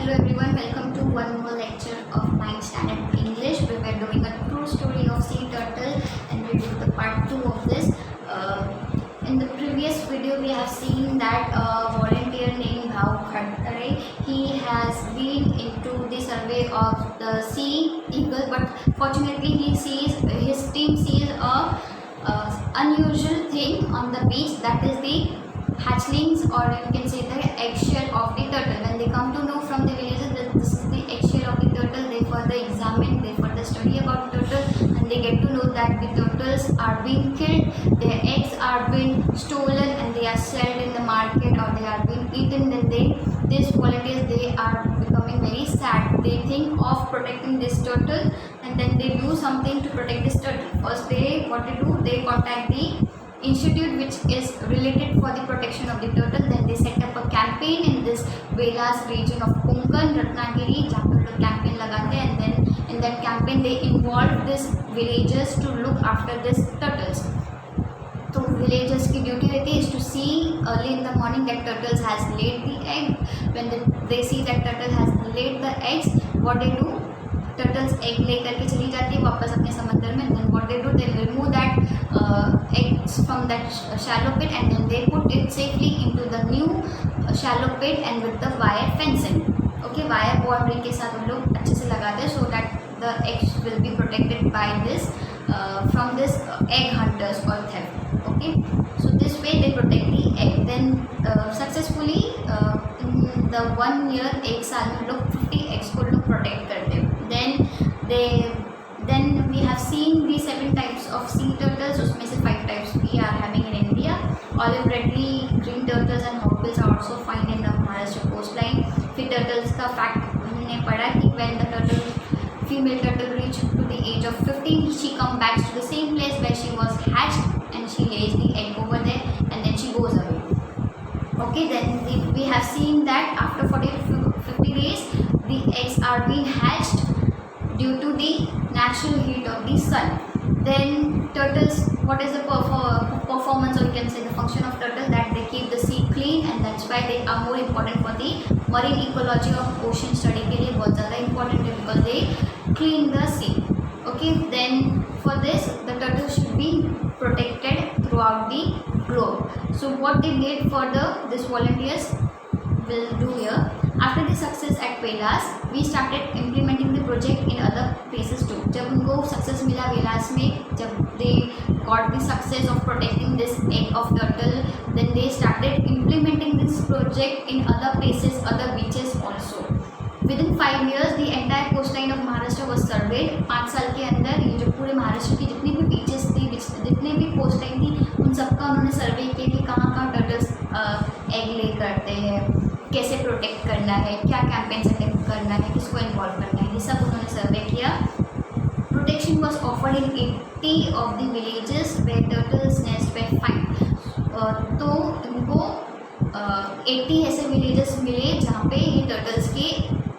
Hello everyone, welcome to one more lecture of 9th standard English where we are doing a true story of sea turtle and we do the part 2 of this. In the previous video we have seen that a volunteer named Bhav Khatkare, he has been into the survey of the sea eagle, but fortunately his team sees a unusual thing on the beach, that is the hatchlings, or you can say the eggshell of the turtle. When they come to know from the villagers that this is the eggshell of the turtle, they further examine, they further study about turtle, and they get to know that the turtles are being killed, their eggs are being stolen and they are sold in the market, or they are being eaten. Then these volunteers, they are becoming very sad. They think of protecting this turtle and then they do something to protect this turtle. First what they do, they contact the institute which is related for the protection of the turtle. Then they set up a campaign in this Velas region of Konkan, Ratnagiri, जहाँ पर लोग campaign लगाते हैं, and then in that campaign they involve these villagers to look after these turtles. तो villagers की duty रहती है is to see early in the morning that turtles has laid the egg. When they see that turtle has laid the eggs, what they do, turtles egg ले करके चली जाती है वापस अपने समंदर में. Then what they do, they remove that eggs from that shallow pit and then they put it safely into the new shallow pit and with the wire fencing. Okay, wire boundary के साथ उन लोग अच्छे से लगाते हैं so that the eggs will be protected by this from this egg hunters or theft. Okay, so this way they protect the egg. Then successfully in the 1 year एक साल में लोग 50 eggs को लोग protect करते हैं. Then we have seen the 7 types of sea turtles. उसमें से 5 types we are having in India. Olive redly green turtles and hawkbills are also found in the Maharashtra coastline. फिर turtles का fact हमने पढ़ा कि when the female turtle reach to the age of 15, she comes back to the same place where she was hatched and she lays the egg over there and then she goes away. Okay, then we have seen that after 40 to 50 days the eggs are being hatched due to the natural heat of the sun. Then turtles, what is the performance, or you can say the function of turtle, that they keep the sea clean and that's why they are more important for the marine ecology of ocean study के लिए बहुत ज़्यादा important है because they clean the sea. Okay, then for this the turtle should be protected throughout the globe. So what they did for this volunteers will do here. After the success at Velas, we started implementing the project in other places too. जब उनको success मिला वेलास में, जब they got the success of protecting this egg of turtle, then they started implementing this project in other places, other beaches also. Within 5 years, the entire coastline of Maharashtra was surveyed. 5 साल के अंदर ये जो पूरे महाराष्ट्र की जितनी भी beaches थी, जितने भी कोस्टलाइन थी, उन सबका उन्होंने सर्वे किया कि कहाँ कहाँ टर्टल्स एग ले करते हैं, कैसे प्रोटेक्ट करना है, क्या कैंपेन सेटअप करना है, किसको इन्वॉल्व करना है, ये सब उन्होंने सर्वे किया. Protection was offered in 80 of the villages where turtles nest they find. तो इनको 80 ऐसे विलेजेस मिले जहाँ पे ये टर्टल्स के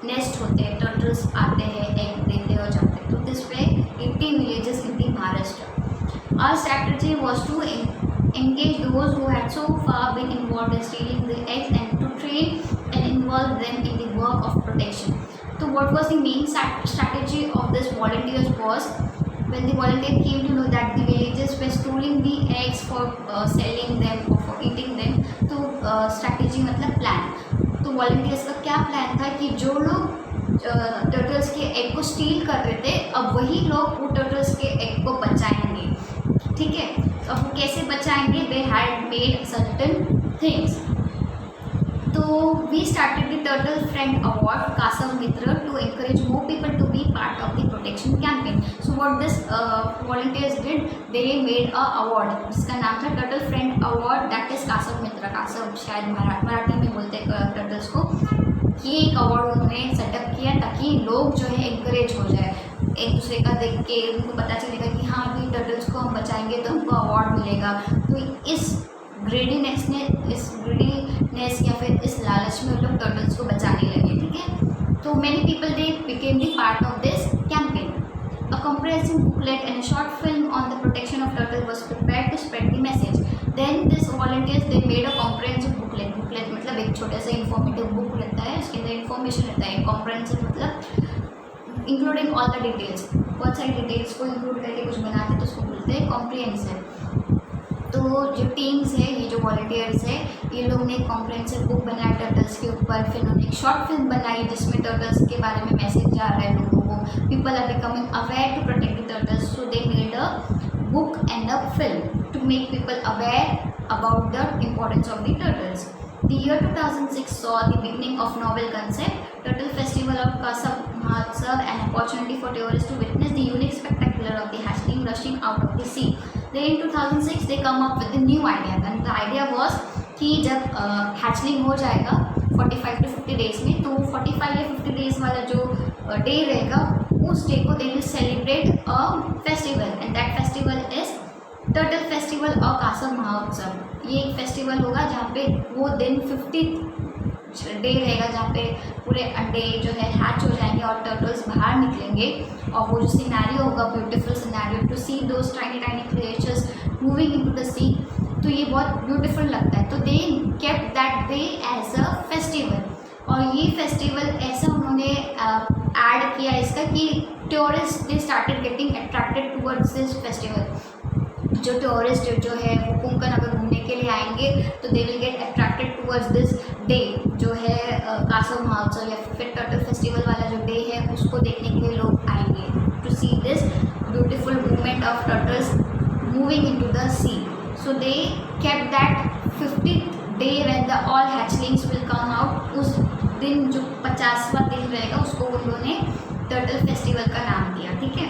नेस्ट होते हैं, टर्टल्स आते हैं, एग देते हैं और जाते हैं. तो this way 80 villages in the Maharashtra. Our strategy was to engage those who had so far been involved in stealing the eggs and to train and involve them in the work of protection. So what was the main strategy of this volunteers was, when the volunteer came to know that the villagers were stealing the eggs for selling them or for eating them, तो strategy मतलब plan. तो volunteers का क्या plan था कि जो लोग turtles के एग को स्टील कर रहे थे, अब वही लोग वो टर्टल्स के एग को बचाएंगे. ठीक है, तो अब वो कैसे बचाएंगे, they had made certain things. तो we started the turtle friend award Kasav Mitra to encourage more people to be part of the protection campaign. So what this volunteers did, they made a award जिसका नाम था turtle friend award, that is कासव मित्र. कासव शायद मराठी में बोलते हैं turtles को. ये एक अवार्ड उन्होंने सेटअप किया ताकि लोग जो है इंकरेज हो जाए, एक दूसरे का देख के उनको पता चलेगा कि हाँ अभी टर्टल्स को हम बचाएंगे तो हमको अवार्ड मिलेगा. तो इस ग्रेडीनेस या फिर इस लालच में लोग टर्टल्स को बचाने लगे. ठीक है, तो many people they became the part of this campaign. A comprehensive booklet and a short film on the protection of turtle was prepared to spread the message. Then these volunteers, they made a comprehensive booklet. Booklet मतलब मतलब एक छोटा सा informative book रहता है, उसके अंदर information रहता है। कॉम्प्रहेंसिव मतलब इंक्लूडिंग ऑल द डिटेल्स, बहुत सारी डिटेल्स को इंक्लूड करके कुछ बनाते हैं तो उसको बोलते हैं कॉम्प्रिहेंसिव। तो जो टीम्स है, ये जो वॉलंटियर्स है, ये लोग ने एक कॉम्प्रिहेंसिव बुक बनाया टर्टल्स के ऊपर। फिर उन्होंने एक शॉर्ट फिल्म बनाई जिसमें टर्टल्स के बारे में मैसेज जा रहा है लोगों को। People are becoming aware to protect the turtles, so they made a book and a film to make people aware about the importance of the turtles. The year 2006 saw the beginning of novel concept, Turtle Festival of Kasa Mahotsav, an opportunity for tourists to witness the unique spectacular of the hatchling rushing out of the sea. Then in 2006 they come up with a new idea, and the idea was कि जब hatchling हो जाएगा 45 to 50 days में, तो 45 या 50 days वाला जो day रहेगा उस डे को they will celebrate a festival, and that festival is turtle festival और कासा महोत्सव। ये एक फेस्टिवल होगा जहाँ पे वो दिन 50 डे रहेगा जहाँ पे पूरे अंडे जो है हैच हो जाएंगे और टर्टल्स बाहर निकलेंगे, और वो जो सिनेरियो होगा, beautiful scenario to see those tiny tiny creatures moving into the sea, तो ये बहुत ब्यूटीफुल लगता है। तो they kept that day as a festival, और ये फेस्टिवल ऐसा उन्होंने ऐड किया इसका कि tourist they started getting attracted towards this festival. जो टूरिस्ट जो है वो कोंकण अगर घूमने के लिए आएंगे तो दे will get attracted towards this day जो है कासा महोत्सव या फिर टर्टल फेस्टिवल वाला जो डे है उसको देखने के लिए लोग आएंगे to see this beautiful movement of turtles moving into the sea. So they kept that 50th day when the all hatchlings will come out, उस दिन जो 50वां दिन रहेगा उसको उन्होंने टर्टल फेस्टिवल का नाम दिया, ठीक है।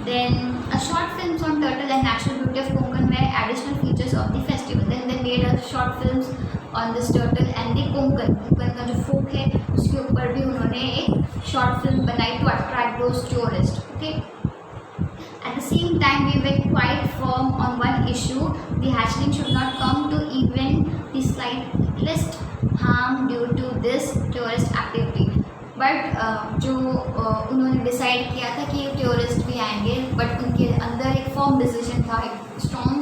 Then a short films on turtle and natural beauty of Konkan where additional features of the festival. Then they made a short films on this turtle and the Konkan, Konkan का जो फोक है उसके ऊपर भी उन्होंने एक शॉर्ट फिल्म बनाई to attract those tourist, okay. At the same time, we were quite firm on one issue: the hatchling should not come to even the slightest harm due to this tourist activity. But जो उन्होंने decide किया था कि tourist भी आएंगे, but उनके अंदर एक फर्म डिसीजन था, एक स्ट्रॉन्ग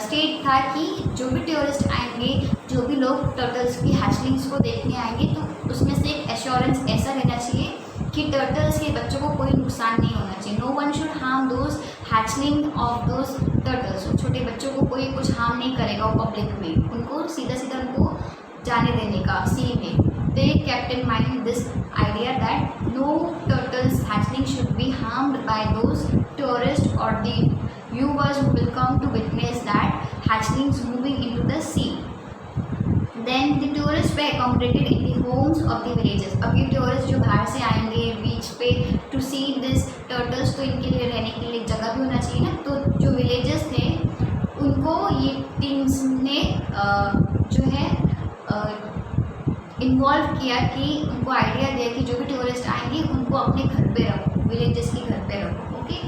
स्टेट था कि जो भी टूरिस्ट आएंगे, जो भी लोग टर्टल्स की हैचलिंग्स को देखने आएंगे, तो उसमें से एक एश्योरेंस ऐसा रहना चाहिए कि टर्टल्स के बच्चों को कोई नुकसान नहीं होना चाहिए। No one should harm those hatchling of those turtles. छोटे बच्चों को कोई कुछ हार्म नहीं करेगा वो पब्लिक में, उनको सीधा सीधा उनको जाने देने का सी में। They kept in mind this idea that no turtles hatchling should be harmed by those tourists or the viewers who will come to witness that hatchlings moving into the sea. Then the tourists were accommodated in the homes of the villages. अब ये tourist जो बाहर से आएंगे बीच पे to see this turtles, तो इनके लिए रहने के लिए जगह भी होना चाहिए ना। तो जो विलेजेस थे उनको ये टीम्स ने जो है इन्वॉल्व किया कि उनको आइडिया दिया कि जो भी टूरिस्ट आएंगे उनको अपने घर पे रखो, विलेजेस के घर पे रखो, ओके।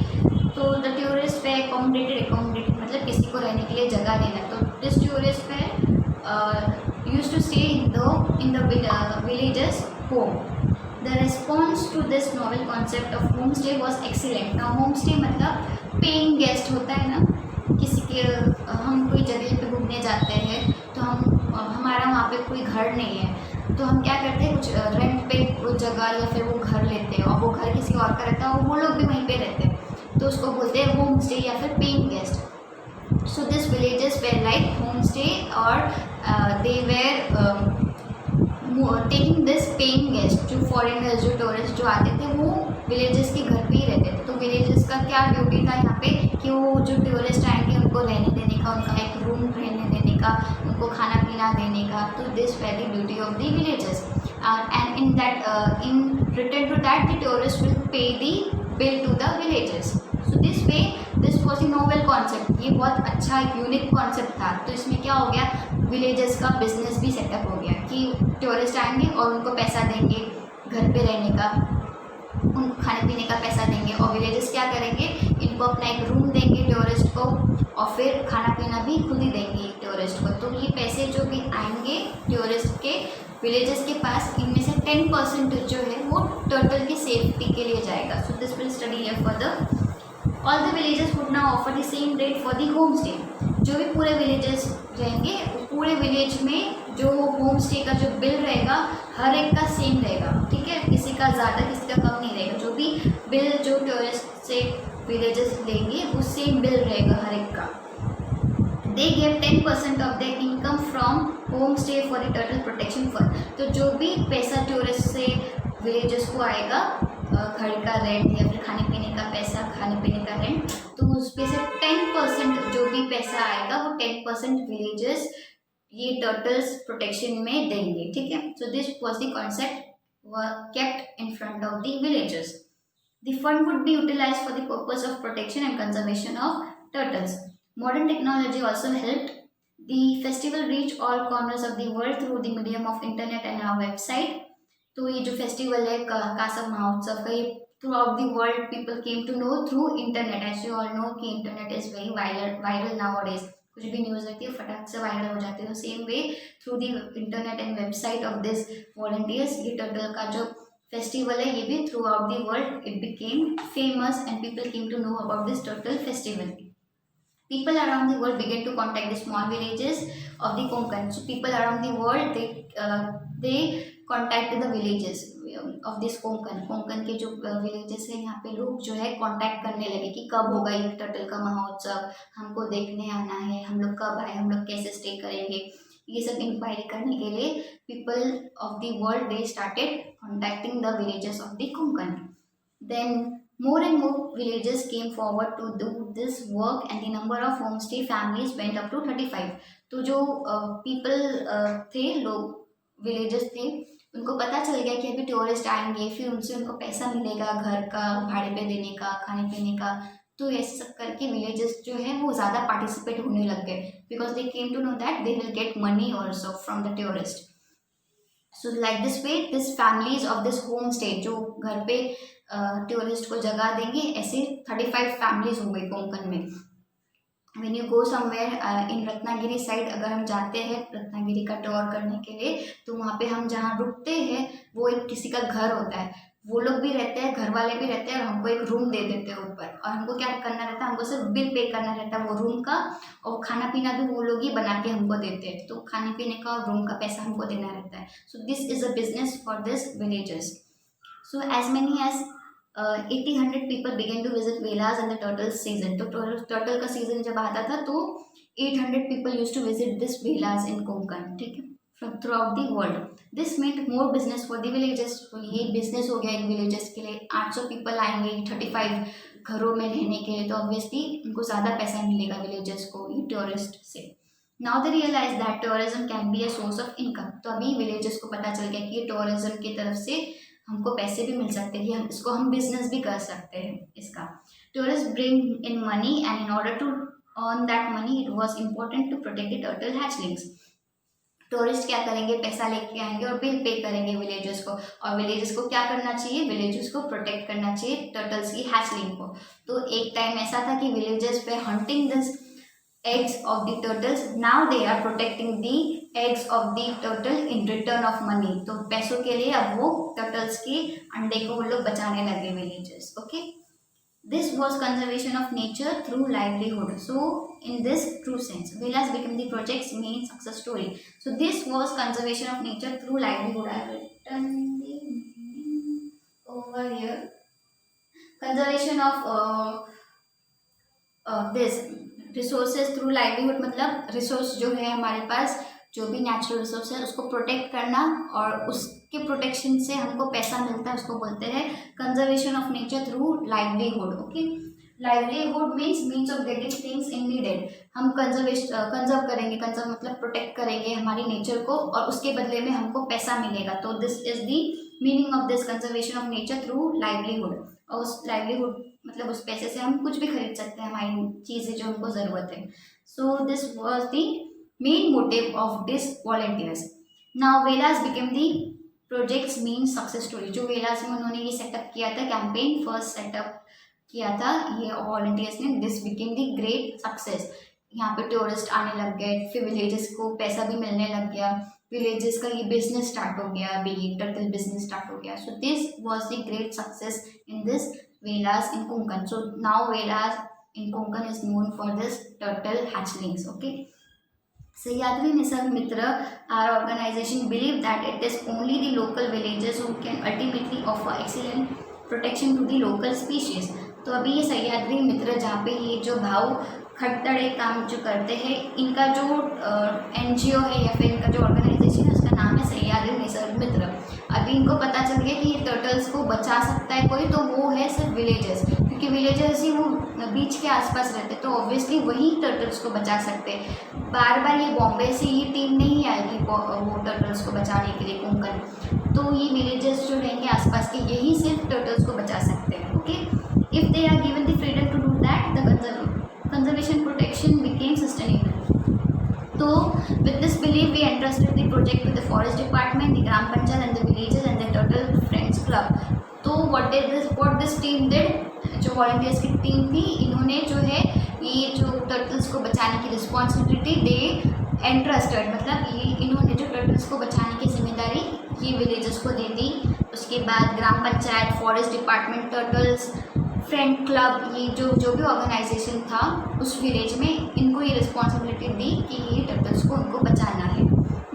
तो द टूरिस्ट पे एकोमोडेटेड मतलब किसी को रहने के लिए जगह देना। तो दिस टूरिस्ट पे used to stay in the villages home. The response to this novel concept of homestay was excellent. Now homestay मतलब paying guest होता है ना, किसी के हम कोई जगह पे घूमने जाते हैं तो हमारा वहाँ पे कोई घर नहीं है, तो हम क्या करते हैं, कुछ रेंट पे वो जगह या फिर वो घर लेते हैं, और वो घर किसी और का रहता है और वो लोग भी वहीं पे रहते हैं, तो उसको बोलते हैं होम स्टे या फिर paying guest. So these villages were like homestay, or they were taking this paying guest, जो foreigners जो टूरिस्ट जो आते थे वो villages के घर पे ही रहते थे। तो villages का क्या ड्यूटी था यहाँ पे कि वो जो टूरिस्ट आएंगे उनको रहने देने का, उनका एक रूम रहने देने का, उनको खाना पीना देने का। तो this were the duty of the villages, and in that in return to that the tourists will pay the bill to the villages. So this way this was a novel concept, ये बहुत अच्छा एक unique concept था। तो इसमें क्या हो गया, विलेजेस का बिजनेस भी सेटअप हो गया कि टूरिस्ट आएंगे और उनको पैसा देंगे घर पे रहने का, उनको खाने पीने का पैसा देंगे, और विलेजेस क्या करेंगे, इनको अपना एक रूम देंगे टूरिस्ट को, और फिर खाना पीना भी खुद ही देंगे टूरिस्ट को। तो ये पैसे जो भी आएंगे टूरिस्ट के विलेजेस के पास, इनमें से 10% जो है वो टर्टल की सेफ्टी के लिए जाएगा। So this will study here further. All the villages would now offer the same rate for the homestay. जो भी पूरे villages रहेंगे पूरे विलेज में जो होम स्टे का जो बिल रहेगा हर एक का सेम रहेगा, ठीक है, किसी का ज़्यादा किसी का कम नहीं रहेगा। जो भी बिल जो टूरिस्ट से विलेजेस लेंगे वो सेम बिल रहेगा हर एक का। They gave 10% of their income from home stay for the turtle protection fund. तो जो भी पैसा टूरिस्ट से विलेजेस को आएगा, घर का रेंट या फिर खाने पीने का पैसा, खाने पीने का रेंट, तो उसमें से 10% जो भी पैसा आएगा वो 10% विलेजेस ये टर्टल्स प्रोटेक्शन में देंगे, ठीक है। So this was the concept kept in front of the villagers. The fund would be utilized for the purpose of protection and conservation of turtles. Modern technology also helped the festival reach all corners of the world through the medium of internet and our website. तो ये जो festival है कासव महोत्सव का, ये throughout the world people came to know through internet. As you all know कि internet is very viral nowadays. कुछ भी न्यूज़ रहती है फटाक से वायरल हो जाती है। Same way through the internet and website of this volunteers, ये टर्टल का जो फेस्टिवल है ये भी throughout the world it became famous and people came to know about this turtle festival. People around the world began to contact the small villages of the Konkan. So people around the world they contacted the villages of this Konkan. Konkan के जो villages हैं यहाँ पे लोग जो है contact करने लगे कि कब होगा ये टर्टल का महोत्सव, हमको देखने आना है, हम लोग कब आए, हम लोग कैसे स्टे करेंगे, ये सब इंक्वायरी करने के लिए people of the world they started contacting the villages of the Konkan. Then more and more villages came forward to do this work and the number of homestay families went up to 35. तो जो people थे, लोग villages थे, उनको पता चल गया कि अभी टूरिस्ट आएंगे, फिर उनसे उनको पैसा मिलेगा घर का भाड़े पे देने का, खाने पीने का। तो ऐसे सब करके विलेजेस जो है वो ज़्यादा पार्टिसिपेट होने लग गए, because they came to know that they will get money also from the tourist. So like this way this families of this home stay जो घर पे टूरिस्ट को जगह देंगे, ऐसे 35 फैमिलीज हो गई कोंकण में। When you go somewhere in Ratnagiri side, अगर हम जाते हैं रत्नागिरी का टूर करने के लिए, तो वहाँ पे हम जहाँ रुकते हैं वो एक किसी का घर होता है, वो लोग भी रहते हैं, घर वाले भी रहते हैं, और हमको एक रूम दे देते हैं ऊपर, और हमको क्या करना रहता है, हमको सिर्फ बिल पे करना रहता है वो रूम का, और खाना पीना भी वो लोग ही बना के हमको देते हैं, तो खाने पीने का और रूम का पैसा हमको देना रहता है। So this is a business for this villagers. So as many as 80-100 people began to visit Velas in the turtle season. तो टर्टल का सीजन जब आता था तो 800 people use to visit this Velas in Konkan, ठीक है, from throughout the world. This meant more business for the villages. तो ये बिजनेस हो गया एक विलेजेस के लिए। 800 पीपल आएंगे 35 घरों में रहने के लिए, तो ऑब्वियसली उनको ज़्यादा पैसा मिलेगा विलेजेस को ये टूरिस्ट से। Now they realize that tourism can be a source of income. तो अभी विलेजेस को पता चल गया कि ये टूरिज्म की तरफ से हमको पैसे भी मिल सकते हैं, हम इसको हम बिजनेस भी कर सकते हैं इसका। Tourist bring in money and in order to earn that money it was important to protect the turtle hatchlings. Tourist क्या करेंगे, पैसा लेके आएंगे और बिल पे करेंगे विलेजर्स को, और विलेजर्स को क्या करना चाहिए, विलेजर्स को प्रोटेक्ट करना चाहिए टर्टल्स की हैचलिंग को। तो एक टाइम ऐसा था कि विलेजर्स पे hunting this eggs of the turtles, now they are protecting the eggs of the turtle in return of money. तो पैसों के लिए अब वो turtles के अंडे को वो लोग बचाने लगे villagers. Okay, this was conservation of nature through livelihood. So in this true sense, villas became the project's main success story. So this was conservation of nature through livelihood. I have written the meaning over here. Conservation of this resources through livelihood, मतलब resource जो है हमारे पास, जो भी natural resource है उसको protect करना, और उसके प्रोटेक्शन से हमको पैसा मिलता है, उसको बोलते हैं conservation of nature through livelihood. Okay, livelihood means of getting things in needed. हम कंजर्व करेंगे, कंजर्व मतलब प्रोटेक्ट करेंगे हमारी नेचर को, और उसके बदले में हमको पैसा मिलेगा। तो this is the meaning of this conservation of nature through livelihood. और उस लाइवलीहुड मतलब उस पैसे से हम कुछ भी खरीद सकते हैं, हमारी चीज़ें जो हमको ज़रूरत है। So this was the main motive of this volunteers. Now Velas became the projects main success story. जो वेलास में उन्होंने ये सेटअप किया था, कैंपेन फर्स्ट सेटअप किया था ये वॉलंटियर्स ने, this became the great success. यहाँ पे टूरिस्ट आने लग गए, फिर विलेजेस को पैसा भी मिलने लग गया, विलेजेस का ये बिजनेस स्टार्ट हो गया, अभी टर्टल बिजनेस स्टार्ट हो गया। सो this was the great success in this Velas in Konkan. So now Velas in Konkan is known for this turtle hatchlings. Okay. Sahyadri Nisarg Mitra, our organization, believe that it is only the local villagers who can ultimately offer excellent protection to the local species. तो अभी ये सह्याद्री मित्र जहाँ पे ये जो भाव खड़तड़े काम जो करते हैं, इनका जो NGO है या फिर इनका जो ऑर्गेनाइजेशन है उसका नाम है सह्याद्री निसर्ग मित्र। अभी इनको पता चल गया कि ये टर्टल्स को बचा सकता है कोई, तो वो है सिर्फ विलेजर्स, क्योंकि विलेजर्स ही वो बीच के आसपास रहते, तो ऑब्वियसली वही टर्टल्स को बचा सकते हैं। बार बार ये बॉम्बे से ये टीम नहीं आएगी वो टर्टल्स को बचाने के लिए कोंकण, तो ये विलेजर्स जो रहेंगे आसपास के, यही सिर्फ टर्टल्स को बचा सकते हैं। Okay, if they are given the freedom to do that, the conservation protection became sustainable. So with this belief we entrusted the project to the forest department, the gram panchayat and the villages and the turtle friends club. तो what this team did, जो volunteers की team थी, इन्होंने जो है ये जो turtles को बचाने की रिस्पॉन्सिबिलिटी दे एंट्रस्टेड, मतलब ये इन्होंने जो टर्टल्स को बचाने की जिम्मेदारी ये विलेजर्स को दे दी। उसके बाद gram panchayat, forest department, turtles friend club, ये जो भी ऑर्गेनाइजेशन था उस विलेज में, इनको ये रिस्पॉन्सिबिलिटी दी कि ये टर्टल्स को उनको बचाना है।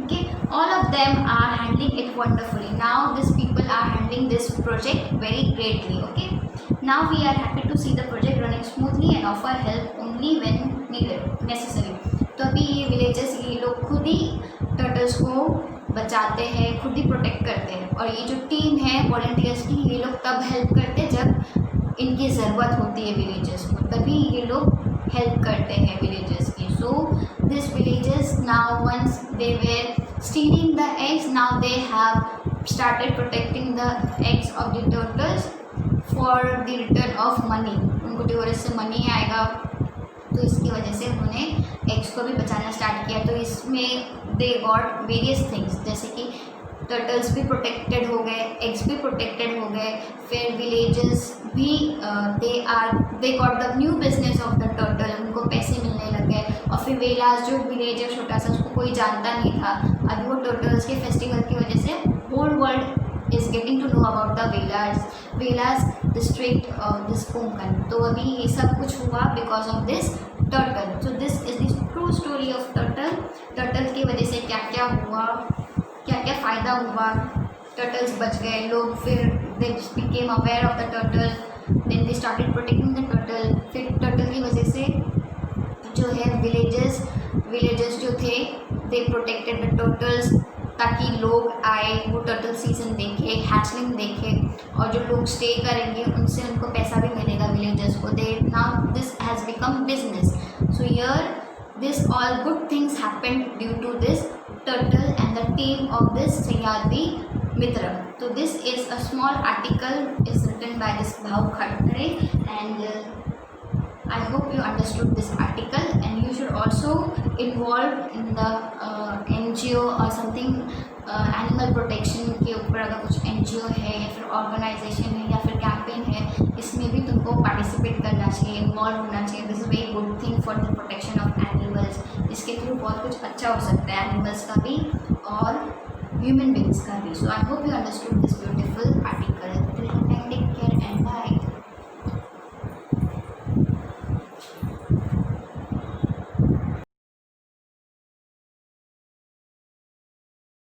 Okay, all of them are handling it wonderfully. Now this people are handling this project very greatly. Okay, now we are happy to see the project running smoothly and offer help only when needed necessary. तो अभी ये villagers, ये लोग खुद ही turtles को बचाते हैं, खुद ही प्रोटेक्ट करते हैं, और ये जो टीम है वॉलंटियर्स की, ये लोग तब हेल्प करते हैं जब इनकी ज़रूरत होती है विलेजर्स को, तभी ये लोग हेल्प करते हैं विलेजर्स की। So this villagers now, once they were stealing the eggs, now they have started protecting the eggs of the turtles for the return of money. उनको डिवोर्स से मनी आएगा, तो इसकी वजह से उन्होंने एग्स को भी बचाना स्टार्ट किया। तो इसमें दे गॉट वेरियस थिंग्स, जैसे कि टर्टल्स भी प्रोटेक्टेड हो गए, एग्स भी प्रोटेक्टेड हो गए, फिर विलेजर्स भी they got the new business of the turtle, उनको पैसे मिलने लग गए। और फिर वेलास जो विलेज है छोटा सा, उसको कोई जानता नहीं था, अभी वो टर्टल्स के फेस्टिवल की वजह से whole world is getting to know about the Velas district this Konkan. तो अभी ये सब कुछ हुआ because of this turtle. So this is the true story of turtle. Turtle की वजह से क्या क्या हुआ, क्या क्या फ़ायदा हुआ, टर्टल्स बच गए, लोग फिर they became aware of the turtle, then they started protecting the turtle. फिर टर्टल की वजह से जो है विलेजर्स जो थे, दे प्रोटेक्टेड द टर्टल्स, ताकि लोग आए, वो टर्टल सीजन देखे, हैचलिंग देखे, और जो लोग स्टे करेंगे उनसे उनको पैसा भी मिलेगा विलेजर्स को। They now this has become business. So here this all good things happened due to this turtle and the team of this Sahyadri Mitra. So this is a small article is written by this Bhav Khatare, and I hope you understood this article, and you should also involve in the NGO or something, animal protection के ऊपर अगर कुछ NGO है या फिर organisation है या फिर कैंपेन है, इसमें भी तुमको पार्टिसिपेट करना चाहिए, इन्वॉल्व होना चाहिए। This is very good thing for the protection of animals. इसके थ्रू बहुत कुछ अच्छा हो सकता है एनिमल्स का भी और ह्यूमन बींग्स का भी। So I hope you understood this beautiful